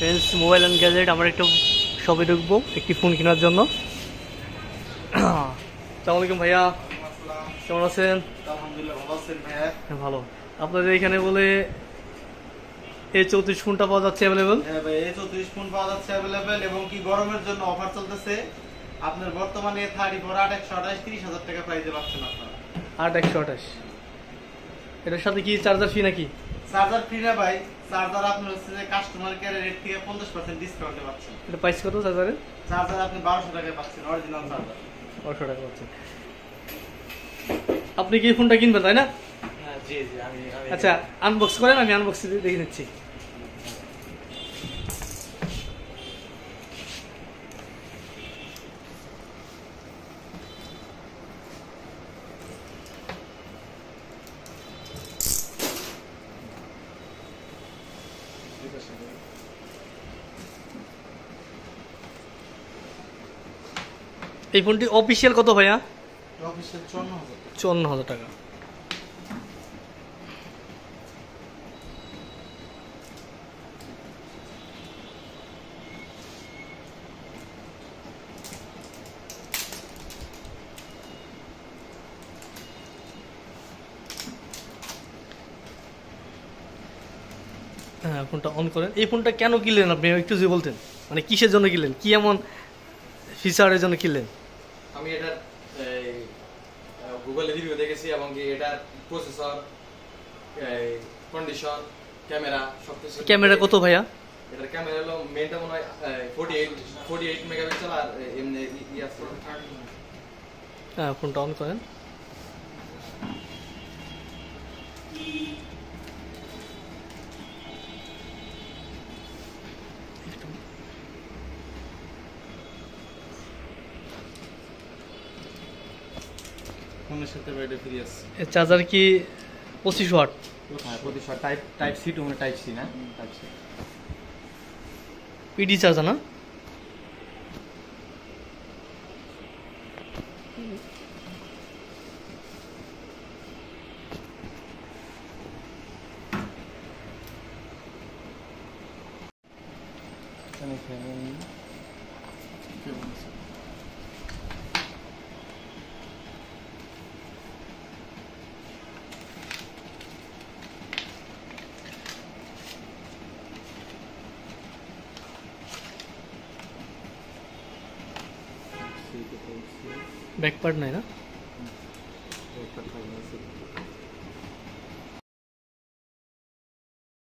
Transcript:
Friends mobile and gadget, আমরা একটু শপে ঢুকবো একটি ফোন কেনার জন্য। আসসালামু আলাইকুম ভাইয়া, কেমন আছেন? আলহামদুলিল্লাহ, ভালো আছেন ভাইয়া? ভালো। আপনাদের এখানে বলে A34 ফোনটা পাওয়া যাচ্ছে অ্যাভেলেবেল? হ্যাঁ ভাই, A34 ফোন পাওয়া যাচ্ছে অ্যাভেলেবেল এবং কি গরমের জন্য অফার চলতেছে। আপনার বর্তমানে 34 8128 30,000 টাকা প্রাইসে পাচ্ছেন আপনারা। 8128। এটার সাথে কি চার্জার ফি নাকি? চার্জার ফ্রি না ভাই, চার্জার আপনার হচ্ছে যে কাস্টমার কেয়ারের রেট থেকে 50% ডিসকাউন্টে পাচ্ছেন। এটা প্রাইস কত চার্জারের? চার্জার আপনি 1200 টাকায় পাচ্ছেন, অরিজিনাল চার্জার। 1200 টাকা পাচ্ছেন। আপনি কি ফোনটা কিনবেন তাই না? হ্যাঁ জি জি, আমি আচ্ছা, আনবক্স করেন, আমি আনবক্স দেখে নিচ্ছি। এই ফোনটি অফিসিয়াল কত ভাইয়া? অফিসিয়াল 54,000। 54,000 টাকা। হ্যাঁ, ফোনটা অন করেন। এই ফোনটা কেন কিনলেন আপনি একটু যদি বলতেন, মানে কিসের জন্য কিনলেন, কি এমন ফিচারের জন্য কিনলেন? আমি এটার গুগলে রিভিউ দেখেছি এবং কি এটার প্রসেসর, কন্ডিশন, ক্যামেরা সবকিছু। ক্যামেরা কত ভাইয়া? এটার ক্যামেরা হলো মেনটা মনে হয় 48 মেগাপিক্সেল আর এমনি আছে। হ্যাঁ, ফোনটা অন করেন। ফোনের সাথে ব্যাটারি ফ্রি আছে। এর চার্জার কি 25 ওয়াট? হ্যাঁ, প্রতিশত টাইপ সি টু, মানে টাইপ সি না, টাইপ সি। পিডি চার্জার না? ব্যাক পার্ট নাই না?